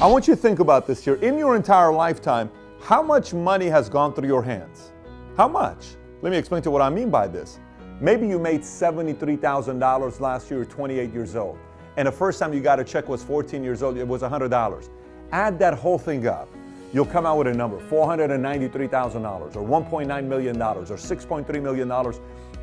I want you to think about this here. In your entire lifetime, how much money has gone through your hands? How much? Let me explain to you what I mean by this. Maybe you made $73,000 last year, 28 years old. And the first time you got a check was 14 years old, it was $100. Add that whole thing up. You'll come out with a number, $493,000 or $1.9 million or $6.3 million,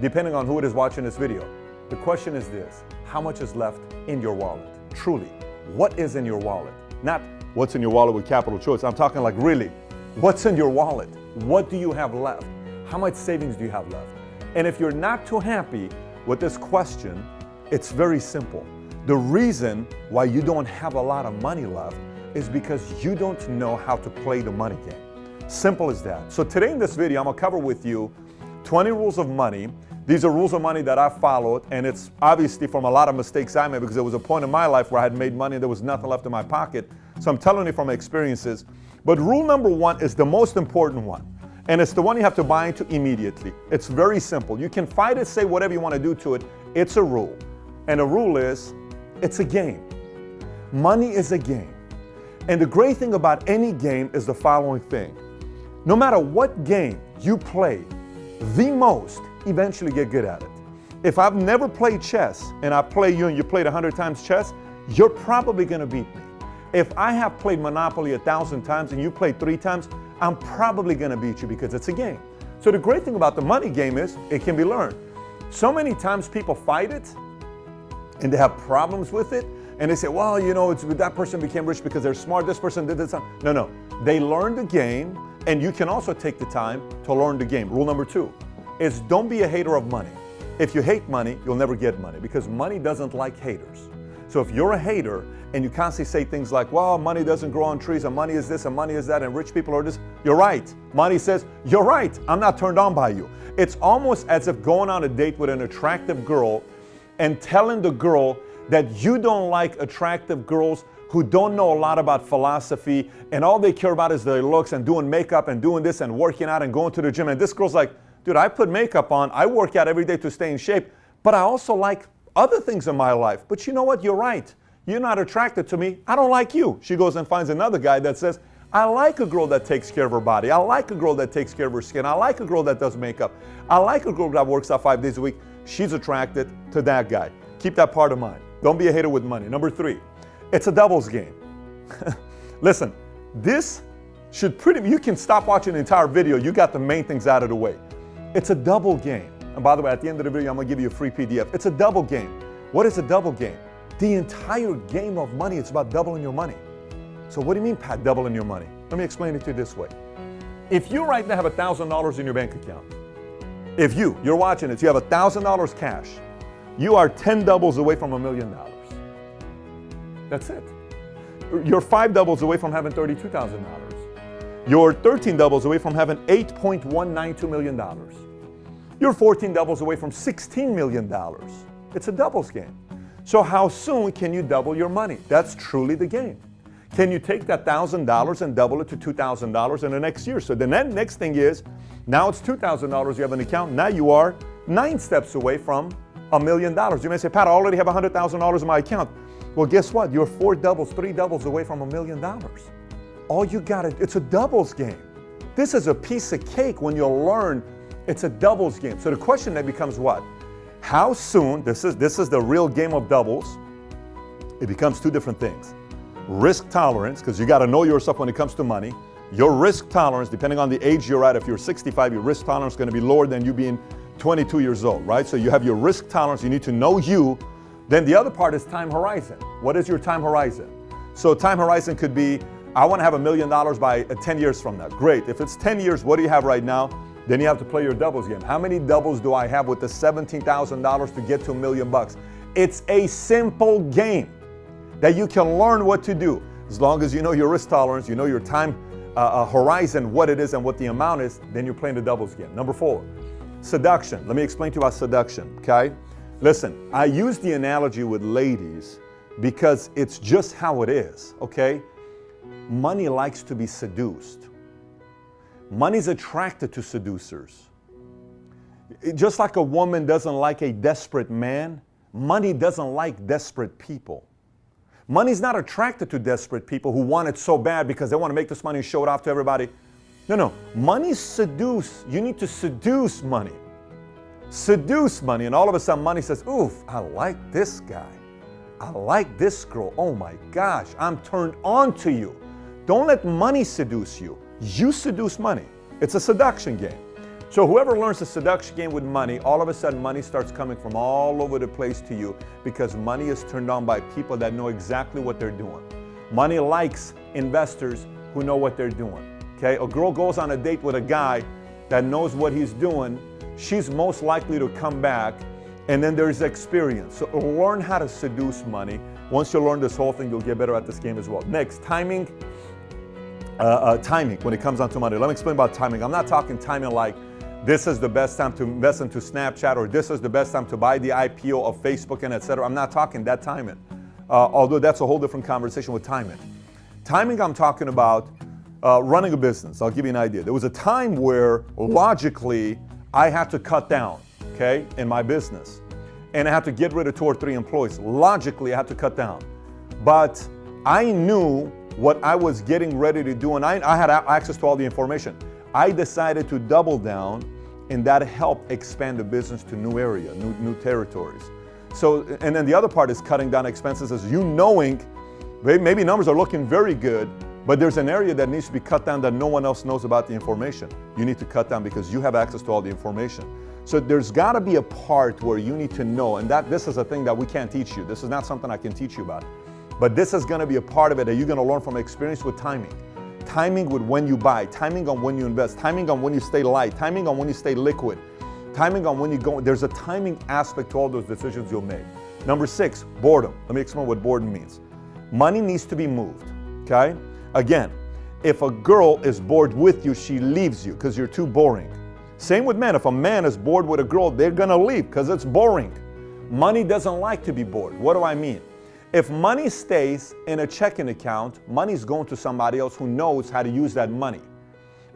depending on who it is watching this video. The question is this: how much is left in your wallet? Truly, what is in your wallet? Not what's in your wallet with capital choice. I'm talking like really, what's in your wallet? What do you have left? How much savings do you have left? And if you're not too happy with this question, it's very simple. The reason why you don't have a lot of money left is because you don't know how to play the money game. Simple as that. So today in this video, I'm gonna cover with you 20 rules of money. These are rules of money that I followed, and it's obviously from a lot of mistakes I made, because there was a point in my life where I had made money and there was nothing left in my pocket. So I'm telling you from my experiences. But rule number one is the most important one. And it's the one you have to buy into immediately. It's very simple. You can fight it, say whatever you want to do to it. It's a rule. And the rule is, it's a game. Money is a game. And the great thing about any game is the following thing. No matter what game you play the most, eventually get good at it. If I've never played chess and I play you and you played 100 times chess, you're probably going to beat me. If I have played Monopoly 1,000 times and you played 3 times, I'm probably going to beat you because it's a game. So the great thing about the money game is it can be learned. So many times people fight it and they have problems with it. And they say, well, you know, that person became rich because they're smart. This person did this. No. They learned the game, and you can also take the time to learn the game. Rule number 2 is don't be a hater of money. If you hate money, you'll never get money, because money doesn't like haters. So if you're a hater and you constantly say things like, well, money doesn't grow on trees, and money is this, and money is that, and rich people are this, you're right. Money says, you're right. I'm not turned on by you. It's almost as if going on a date with an attractive girl and telling the girl that you don't like attractive girls who don't know a lot about philosophy and all they care about is their looks and doing makeup and doing this and working out and going to the gym. And this girl's like, dude, I put makeup on, I work out every day to stay in shape, but I also like other things in my life. But you know what? You're right. You're not attracted to me. I don't like you. She goes and finds another guy that says, I like a girl that takes care of her body. I like a girl that takes care of her skin. I like a girl that does makeup. I like a girl that works out 5 days a week. She's attracted to that guy. Keep that part of mind. Don't be a hater with money. Number 3, it's a doubles game. Listen, this should you can stop watching the entire video. You got the main things out of the way. It's a double game. And by the way, at the end of the video, I'm gonna give you a free PDF. It's a double game. What is a double game? The entire game of money is about doubling your money. So what do you mean, Pat, doubling your money? Let me explain it to you this way. If you right now have $1,000 in your bank account, if you're watching this, you have $1,000 cash, you are 10 doubles away from $1 million. That's it. You're 5 doubles away from having $32,000. You're 13 doubles away from having $8.192 million. You're 14 doubles away from $16 million. It's a doubles game. So how soon can you double your money? That's truly the game. Can you take that $1,000 and double it to $2,000 in the next year? So the next thing is, now it's $2,000 you have an account. Now you are 9 steps away from $1 million. You may say, Pat, I already have $100,000 in my account. Well, guess what? You're 4 doubles, 3 doubles away from $1 million. All you got it's a doubles game. This is a piece of cake when you learn it's a doubles game. So the question then becomes what? How soon, this is the real game of doubles. It becomes 2 different things. Risk tolerance, because you got to know yourself when it comes to money. Your risk tolerance, depending on the age you're at, if you're 65, your risk tolerance is going to be lower than you being 22 years old, right? So you have your risk tolerance, you need to know you. Then the other part is time horizon. What is your time horizon? So time horizon could be, I want to have $1 million by 10 years from now. Great. If it's 10 years, what do you have right now? Then you have to play your doubles game. How many doubles do I have with the $17,000 to get to $1 million? It's a simple game that you can learn what to do. As long as you know your risk tolerance, you know your time horizon, what it is and what the amount is, then you're playing the doubles game. Number 4, seduction. Let me explain to you about seduction, okay? Listen, I use the analogy with ladies because it's just how it is, okay? Money likes to be seduced. Money's attracted to seducers. Just like a woman doesn't like a desperate man, money doesn't like desperate people. Money's not attracted to desperate people who want it so bad because they want to make this money and show it off to everybody. No. Money seduce. You need to seduce money. Seduce money, and all of a sudden money says, oof, I like this guy. I like this girl. Oh my gosh, I'm turned on to you. Don't let money seduce you. You seduce money. It's a seduction game. So whoever learns the seduction game with money, all of a sudden money starts coming from all over the place to you because money is turned on by people that know exactly what they're doing. Money likes investors who know what they're doing. Okay? A girl goes on a date with a guy that knows what he's doing, she's most likely to come back, and then there's experience. So learn how to seduce money. Once you learn this whole thing, you'll get better at this game as well. Next, timing. Timing when it comes down to money. Let me explain about timing. I'm not talking timing like this is the best time to invest into Snapchat or this is the best time to buy the IPO of Facebook and etc. I'm not talking that timing. Although that's a whole different conversation with timing. Timing, I'm talking about running a business. I'll give you an idea. There was a time where logically I had to cut down, okay, in my business. And I had to get rid of 2 or 3 employees. Logically, I had to cut down. But I knew what I was getting ready to do, and I had access to all the information. I decided to double down, and that helped expand the business to new area, new territories. So, and then the other part is cutting down expenses, is you knowing maybe numbers are looking very good, but there's an area that needs to be cut down that no one else knows about the information. You need to cut down because you have access to all the information. So there's got to be a part where you need to know, and this is a thing that we can't teach you. This is not something I can teach you about. But this is going to be a part of it that you're going to learn from experience with timing. Timing with when you buy, timing on when you invest, timing on when you stay light, timing on when you stay liquid, timing on when you go. There's a timing aspect to all those decisions you'll make. Number 6, boredom. Let me explain what boredom means. Money needs to be moved, okay? Again, if a girl is bored with you, she leaves you because you're too boring. Same with men. If a man is bored with a girl, they're going to leave because it's boring. Money doesn't like to be bored. What do I mean? If money stays in a checking account, money's going to somebody else who knows how to use that money.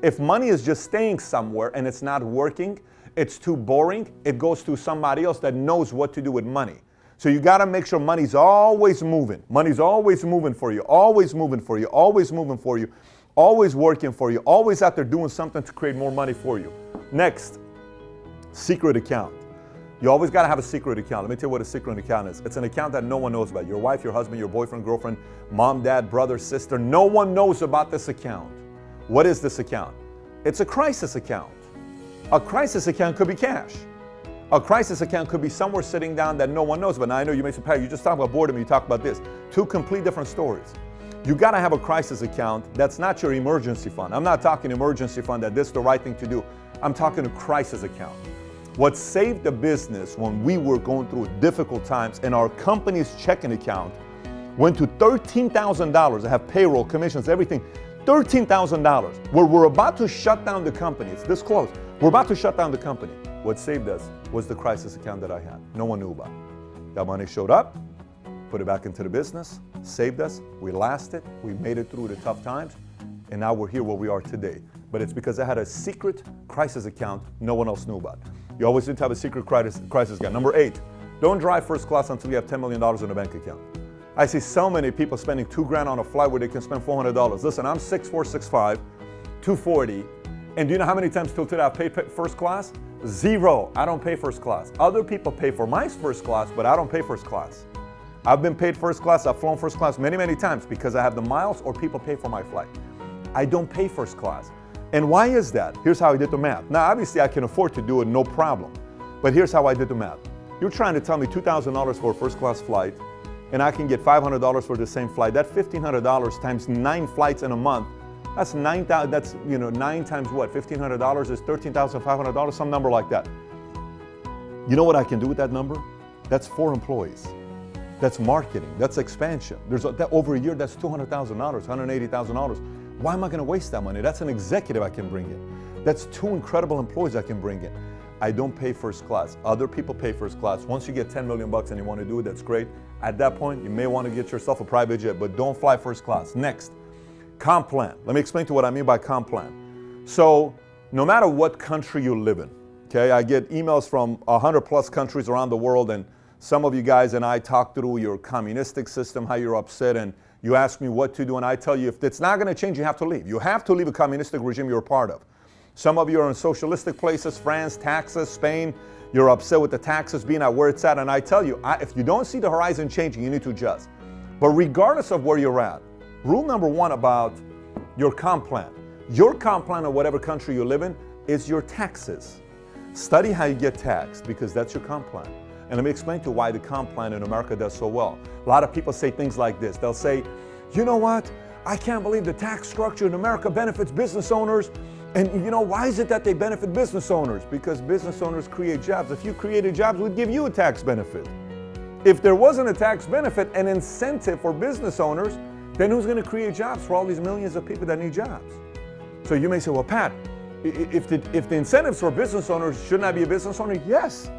If money is just staying somewhere and it's not working, it's too boring, it goes to somebody else that knows what to do with money. So you got to make sure money's always moving. Money's always moving for you, always moving for you, always moving for you, always working for you, always out there doing something to create more money for you. Next, secret account. You always got to have a secret account. Let me tell you what a secret account is. It's an account that no one knows about. Your wife, your husband, your boyfriend, girlfriend, mom, dad, brother, sister. No one knows about this account. What is this account? It's a crisis account. A crisis account could be cash. A crisis account could be somewhere sitting down that no one knows about. Now I know you may say, Pat, you just talk about boredom, you talk about this. 2 complete different stories. You got to have a crisis account that's not your emergency fund. I'm not talking emergency fund that this is the right thing to do. I'm talking a crisis account. What saved the business when we were going through difficult times and our company's checking account went to $13,000. I have payroll, commissions, everything. $13,000. Where we're about to shut down the company. It's this close. We're about to shut down the company. What saved us was the crisis account that I had. No one knew about. That money showed up, put it back into the business, saved us. We lasted. We made it through the tough times. And now we're here where we are today. But it's because I had a secret crisis account no one else knew about. You always need to have a secret crisis account. Number 8, don't drive first class until you have $10 million in a bank account. I see so many people spending $2,000 on a flight where they can spend $400. Listen, I'm 6'4", 6'5", 240, and do you know how many times till today I've paid first class? 0. I don't pay first class. Other people pay for my first class, but I don't pay first class. I've been paid first class. I've flown first class many, many times because I have the miles or people pay for my flight. I don't pay first class. And why is that? Here's how I did the math. Now, obviously, I can afford to do it, no problem. But here's how I did the math. You're trying to tell me $2,000 for a first-class flight, and I can get $500 for the same flight. That $1,500 times 9 flights in a month, that's 9,000. That's 9 times what? $1,500 is $13,500, some number like that. You know what I can do with that number? That's 4 employees. That's marketing. That's expansion. Over a year, that's $200,000, $180,000. Why am I going to waste that money? That's an executive I can bring in. That's 2 incredible employees I can bring in. I don't pay first class. Other people pay first class. Once you get 10 million bucks and you want to do it, that's great. At that point, you may want to get yourself a private jet, but don't fly first class. Next, comp plan. Let me explain to you what I mean by comp plan. So, no matter what country you live in, okay, I get emails from 100 plus countries around the world, and Some of you guys and I talk through your communistic system, how you're upset, and you ask me what to do, and I tell you if it's not going to change, you have to leave. You have to leave a communistic regime you're a part of. Some of you are in socialistic places, France, taxes, Spain. You're upset with the taxes being at where it's at, and I tell you, if you don't see the horizon changing, you need to adjust. But regardless of where you're at, rule number one about your comp plan. Your comp plan of whatever country you live in is your taxes. Study how you get taxed because that's your comp plan. And let me explain to you why the comp plan in America does so well. A lot of people say things like this. They'll say, you know what? I can't believe the tax structure in America benefits business owners. And you know, why is it that they benefit business owners? Because business owners create jobs. If you created jobs, we'd give you a tax benefit. If there wasn't a tax benefit, an incentive for business owners, then who's going to create jobs for all these millions of people that need jobs? So you may say, well, Pat, if the incentives for business owners, shouldn't I be a business owner? Yes.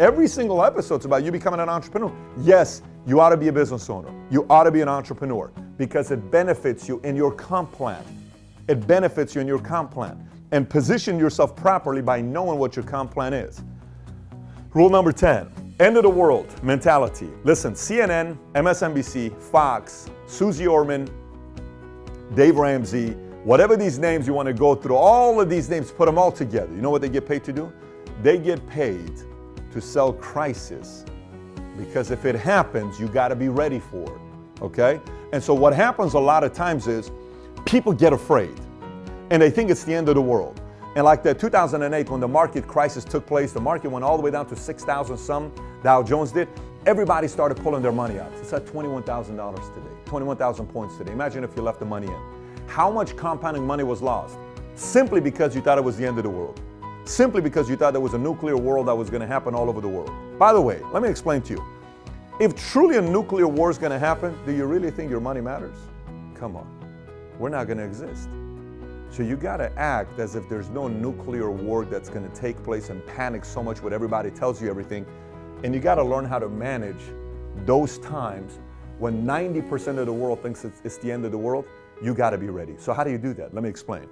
Every single episode's about you becoming an entrepreneur. Yes, you ought to be a business owner. You ought to be an entrepreneur because it benefits you in your comp plan. It benefits you in your comp plan. And position yourself properly by knowing what your comp plan is. Rule number 10, end of the world mentality. Listen, CNN, MSNBC, Fox, Susie Orman, Dave Ramsey, whatever these names you want to go through, all of these names, put them all together. You know what they get paid to do? They get paid to sell crisis. Because if it happens, you got to be ready for it, okay? And so what happens a lot of times is people get afraid and they think it's the end of the world. And like that 2008 when the market crisis took place, the market went all the way down to 6,000 some, Dow Jones did, everybody started pulling their money out. It's at $21,000 today, 21,000 points today. Imagine if you left the money in. How much compounding money was lost? Simply because you thought it was the end of the world. Simply because you thought there was a nuclear world that was going to happen all over the world. By the way, let me explain to you. If truly a nuclear war is going to happen, do you really think your money matters? Come on. We're not going to exist. So you got to act as if there's no nuclear war that's going to take place and panic so much when everybody tells you everything. And you got to learn how to manage those times when 90% of the world thinks it's the end of the world. You got to be ready. So how do you do that? Let me explain.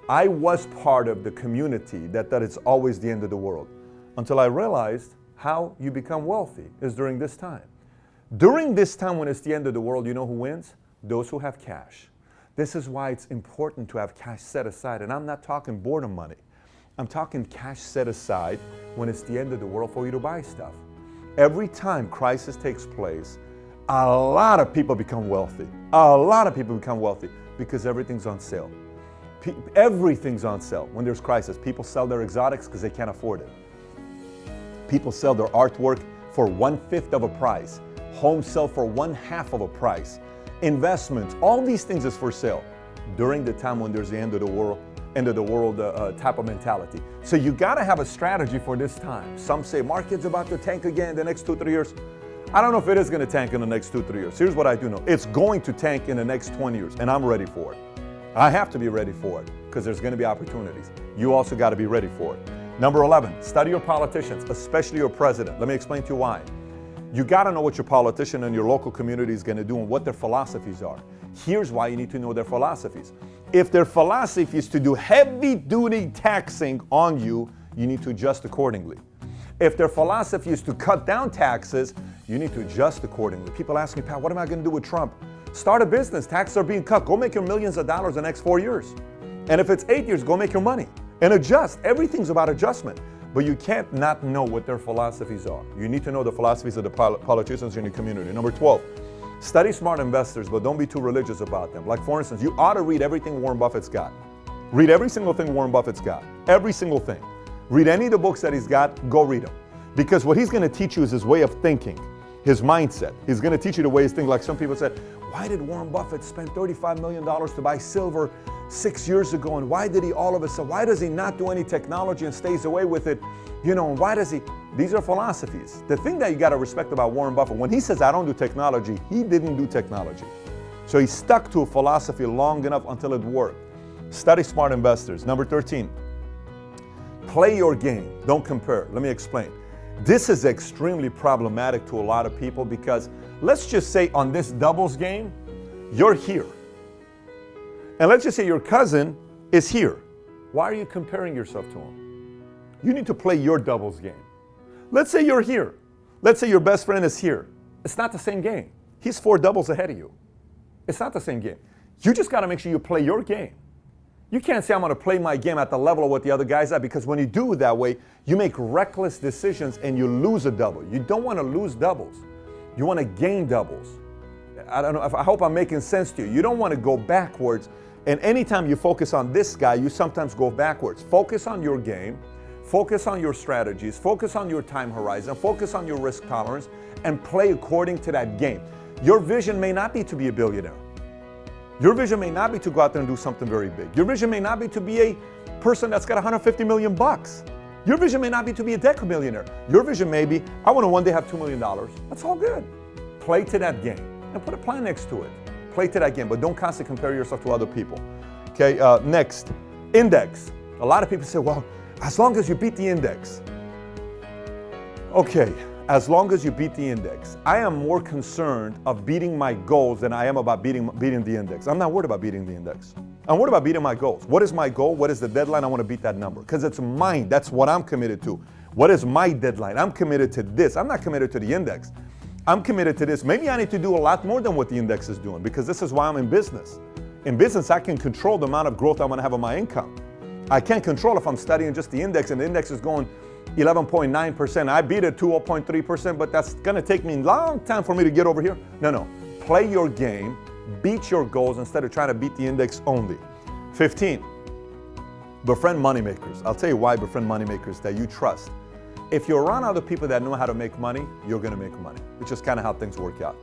I was part of the community that it's always the end of the world until I realized how you become wealthy is during this time. During this time when it's the end of the world, you know who wins? Those who have cash. This is why it's important to have cash set aside. And I'm not talking boredom money. I'm talking cash set aside when it's the end of the world for you to buy stuff. Every time crisis takes place, a lot of people become wealthy. A lot of people become wealthy because everything's on sale. Everything's on sale when there's crisis. People sell their exotics because they can't afford it. People sell their artwork for 1/5 of a price. Homes sell for 1/2 of a price. Investments, all these things is for sale during the time when there's the end of the world type of mentality. So you got to have a strategy for this time. Some say market's about to tank again in the next 2-3 years. I don't know if it is going to tank in the next 2-3 years. Here's what I do know. It's going to tank in the next 20 years, and I'm ready for it. I have to be ready for it because there's going to be opportunities. You also got to be ready for it. Number 11, study your politicians, especially your president. Let me explain to you why. You got to know what your politician and your local community is going to do and what their philosophies are. Here's why you need to know their philosophies. If their philosophy is to do heavy-duty taxing on you, you need to adjust accordingly. If their philosophy is to cut down taxes, you need to adjust accordingly. People ask me, Pat, what am I going to do with Trump? Start a business. Taxes are being cut. Go make your millions of dollars the next 4 years. And if it's 8 years, go make your money. And adjust. Everything's about adjustment. But you can't not know what their philosophies are. You need to know the philosophies of the politicians in your community. Number 12, study smart investors, but don't be too religious about them. Like, for instance, you ought to read everything Warren Buffett's got. Read every single thing Warren Buffett's got. Every single thing. Read any of the books that he's got, go read them. Because what he's going to teach you is his way of thinking, his mindset. He's going to teach you the way he's thinking. Like some people said, why did Warren Buffett spend $35 million to buy silver 6 years ago? And why did he all of a sudden, why does he not do any technology and stays away with it? You know, and why does he? These are philosophies. The thing that you got to respect about Warren Buffett, when he says, I don't do technology, he didn't do technology. So he stuck to a philosophy long enough until it worked. Study smart investors. Number 13, play your game. Don't compare. Let me explain. This is extremely problematic to a lot of people because let's just say on this doubles game, you're here. And let's just say your cousin is here. Why are you comparing yourself to him? You need to play your doubles game. Let's say you're here. Let's say your best friend is here. It's not the same game. He's 4 doubles ahead of you. It's not the same game. You just got to make sure you play your game. You can't say I'm going to play my game at the level of what the other guy's at, because when you do it that way, you make reckless decisions and you lose a double. You don't want to lose doubles. You want to gain doubles. I don't know, I hope I'm making sense to you. You don't want to go backwards, and anytime you focus on this guy, you sometimes go backwards. Focus on your game, focus on your strategies, focus on your time horizon, focus on your risk tolerance, and play according to that game. Your vision may not be to be a billionaire. Your vision may not be to go out there and do something very big. Your vision may not be to be a person that's got 150 million bucks. Your vision may not be to be a decamillionaire. Your vision may be, I want to one day have $2 million. That's all good. Play to that game and put a plan next to it. Play to that game, but don't constantly compare yourself to other people. Okay, next, index. A lot of people say, well, as long as you beat the index. Okay, as long as you beat the index. I am more concerned of beating my goals than I am about beating the index. I'm not worried about beating the index. I'm worried about beating my goals. What is my goal? What is the deadline? I want to beat that number because it's mine. That's what I'm committed to. What is my deadline? I'm committed to this. I'm not committed to the index. I'm committed to this. Maybe I need to do a lot more than what the index is doing, because this is why I'm in business. In business, I can control the amount of growth I'm going to have on my income. I can't control if I'm studying just the index and the index is going 11.9%. I beat it 2.3%, but that's going to take me a long time for me to get over here. No. Play your game, beat your goals instead of trying to beat the index only. 15, befriend moneymakers. I'll tell you why befriend moneymakers that you trust. If you're around other people that know how to make money, you're going to make money. It's just kind of how things work out.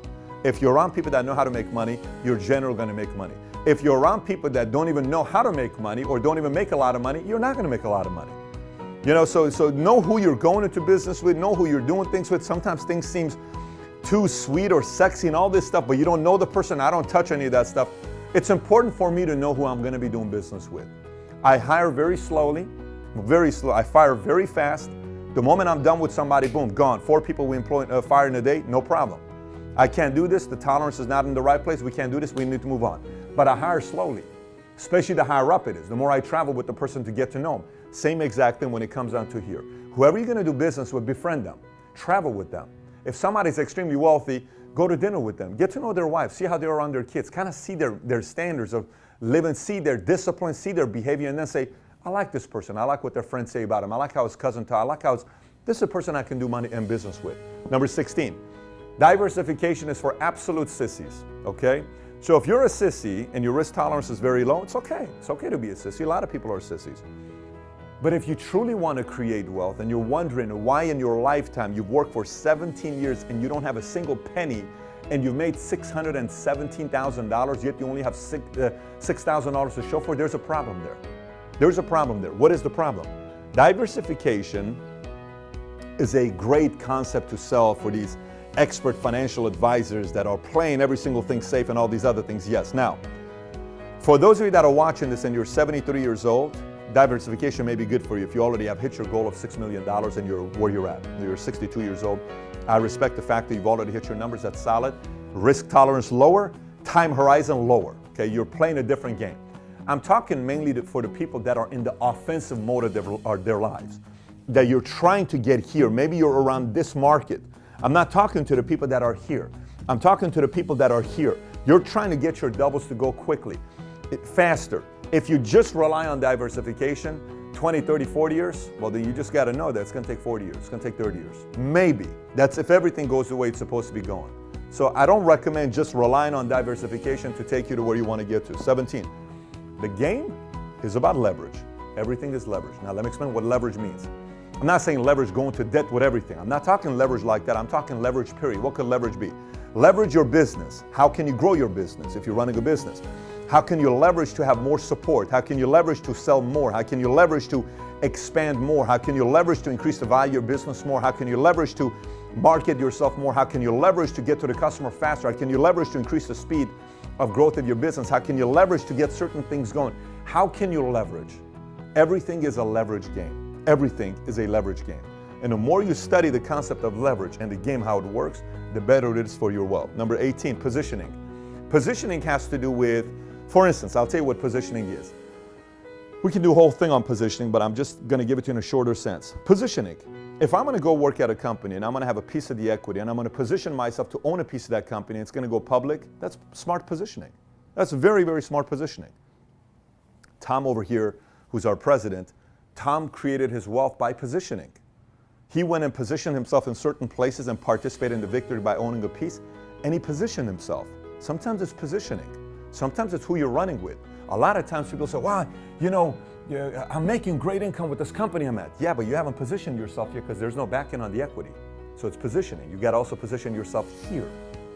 If you're around people that know how to make money, you're generally going to make money. If you're around people that don't even know how to make money or don't even make a lot of money, you're not going to make a lot of money. You know, so know who you're going into business with, know who you're doing things with. Sometimes things seem too sweet or sexy and all this stuff, but you don't know the person. I don't touch any of that stuff. It's important for me to know who I'm going to be doing business with. I hire very slowly, very slow. I fire very fast. The moment I'm done with somebody, boom, gone. 4 people we fire in a day, no problem. I can't do this. The tolerance is not in the right place. We can't do this. We need to move on. But I hire slowly, especially the higher up it is. The more I travel with the person to get to know them. Same exact thing when it comes down to here. Whoever you're going to do business with, befriend them. Travel with them. If somebody's extremely wealthy, go to dinner with them. Get to know their wife. See how they're around their kids. Kind of see their standards of living, see their discipline, see their behavior, and then say, I like this person. I like what their friends say about him. I like how his cousin talks. I like how this is a person I can do money and business with. Number 16, diversification is for absolute sissies, okay? So if you're a sissy and your risk tolerance is very low, it's okay. It's okay to be a sissy. A lot of people are sissies. But if you truly want to create wealth and you're wondering why in your lifetime you've worked for 17 years and you don't have a single penny and you've made $617,000, yet you only have $6,000 to show for, there's a problem there. There's a problem there. What is the problem? Diversification is a great concept to sell for these expert financial advisors that are playing every single thing safe and all these other things. Yes. Now, for those of you that are watching this and you're 73 years old, diversification may be good for you if you already have hit your goal of $6 million and you're where you're at. You're 62 years old. I respect the fact that you've already hit your numbers. That's solid. Risk tolerance lower, time horizon lower. Okay, you're playing a different game. I'm talking mainly for the people that are in the offensive mode of their lives, that you're trying to get here. Maybe you're around this market. I'm not talking to the people that are here. I'm talking to the people that are here. You're trying to get your doubles to go quickly, faster. If you just rely on diversification, 20, 30, 40 years, well, then you just got to know that it's going to take 40 years. It's going to take 30 years. Maybe. That's if everything goes the way it's supposed to be going. So I don't recommend just relying on diversification to take you to where you want to get to. 17. The game is about leverage. Everything is leverage. Now, let me explain what leverage means. I'm not saying leverage going to debt with everything. I'm not talking leverage like that. I'm talking leverage, period. What could leverage be? Leverage your business. How can you grow your business if you're running a business? How can you leverage to have more support? How can you leverage to sell more? How can you leverage to expand more? How can you leverage to increase the value of your business more? How can you leverage to market yourself more? How can you leverage to get to the customer faster? How can you leverage to increase the speed of growth of your business? How can you leverage to get certain things going? How can you leverage? Everything is a leverage game. Everything is a leverage game. And the more you study the concept of leverage and the game, how it works, the better it is for your wealth. Number 18, positioning. Positioning has to do with, for instance, I'll tell you what positioning is. We can do a whole thing on positioning, but I'm just going to give it to you in a shorter sense. Positioning. If I'm going to go work at a company and I'm going to have a piece of the equity and I'm going to position myself to own a piece of that company and it's going to go public, that's smart positioning. That's very, very smart positioning. Tom over here, who's our president, Tom created his wealth by positioning. He went and positioned himself in certain places and participated in the victory by owning a piece, and he positioned himself. Sometimes it's positioning. Sometimes it's who you're running with. A lot of times people say, wow, I'm making great income with this company I'm at. Yeah, but you haven't positioned yourself here because there's no backing on the equity. So it's positioning. You got to also position yourself here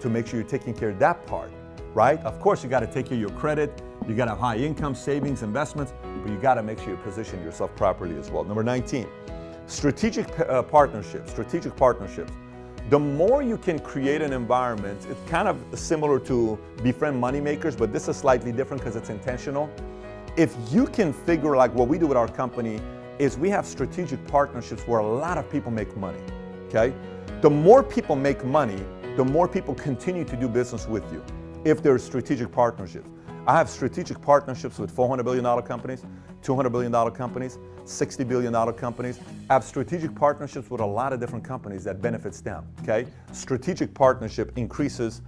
to make sure you're taking care of that part, right? Of course, you got to take care of your credit. You got to have high income, savings, investments, but you got to make sure you position yourself properly as well. Number 19, strategic partnerships. Strategic partnerships. The more you can create an environment, it's kind of similar to Befriend Moneymakers, but this is slightly different because it's intentional. If you can figure, like what we do with our company, is we have strategic partnerships where a lot of people make money, okay? The more people make money, the more people continue to do business with you if there's strategic partnerships. I have strategic partnerships with $400 billion companies, $200 billion companies, $60 billion companies. I have strategic partnerships with a lot of different companies that benefits them, okay? Strategic partnership increases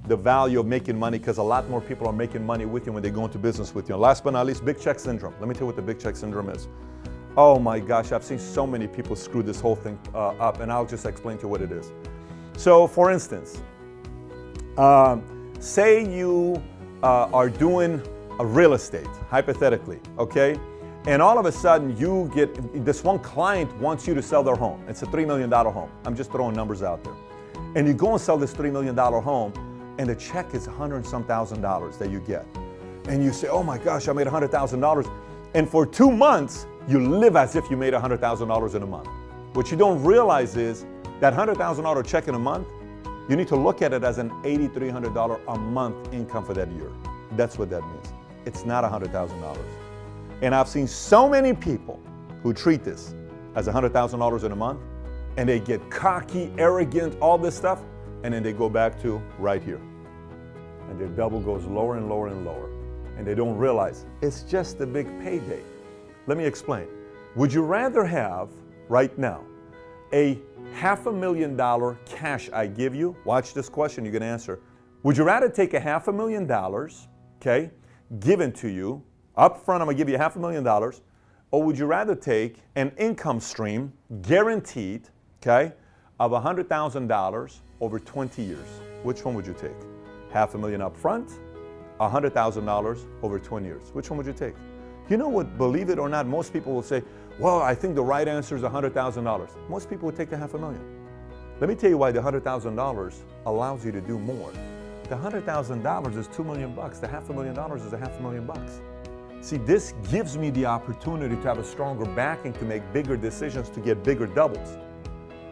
the value of making money because a lot more people are making money with you when they go into business with you. And last but not least, big check syndrome. Let me tell you what the big check syndrome is. Oh my gosh, I've seen so many people screw this whole thing up, and I'll just explain to you what it is. So for instance, say you are doing a real estate, hypothetically, okay? And all of a sudden you get, this one client wants you to sell their home. It's a $3 million home. I'm just throwing numbers out there. And you go and sell this $3 million home, and the check is $100 and some thousand that you get. And you say, oh my gosh, I made $100,000. And for 2 months, you live as if you made $100,000 in a month. What you don't realize is that $100,000 check in a month, you need to look at it as an $8,300 a month income for that year. That's what that means. It's not $100,000. And I've seen so many people who treat this as $100,000 in a month, and they get cocky, arrogant, all this stuff, and then they go back to right here. And their double goes lower and lower and lower. And they don't realize it's just a big payday. Let me explain. Would you rather have, right now, a $500,000 cash I give you? Watch this question, you're gonna answer. Would you rather take a $500,000, okay, given to you, up front I'm gonna give you $500,000, or would you rather take an income stream, guaranteed, okay, of $100,000 over 20 years? Which one would you take? $500,000 up front, $100,000 over 20 years. Which one would you take? You know what, believe it or not, most people will say, well, I think the right answer is $100,000. Most people would take the $500,000. Let me tell you why the $100,000 allows you to do more. The $100,000 is $2 million. The $500,000 is $500,000. See, this gives me the opportunity to have a stronger backing to make bigger decisions, to get bigger doubles.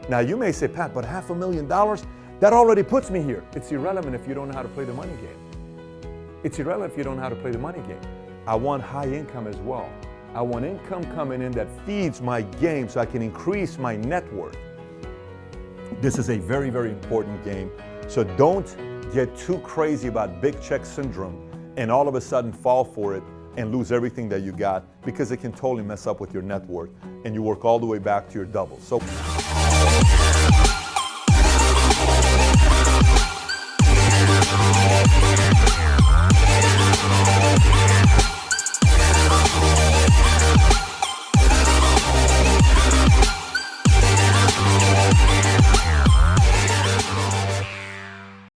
Now you may say, Pat, but $500,000, that already puts me here. It's irrelevant if you don't know how to play the money game. It's irrelevant if you don't know how to play the money game. I want high income as well. I want income coming in that feeds my game so I can increase my net worth. This is a very, very important game. So don't get too crazy about big check syndrome and all of a sudden fall for it and lose everything that you got, because it can totally mess up with your net worth and you work all the way back to your double. So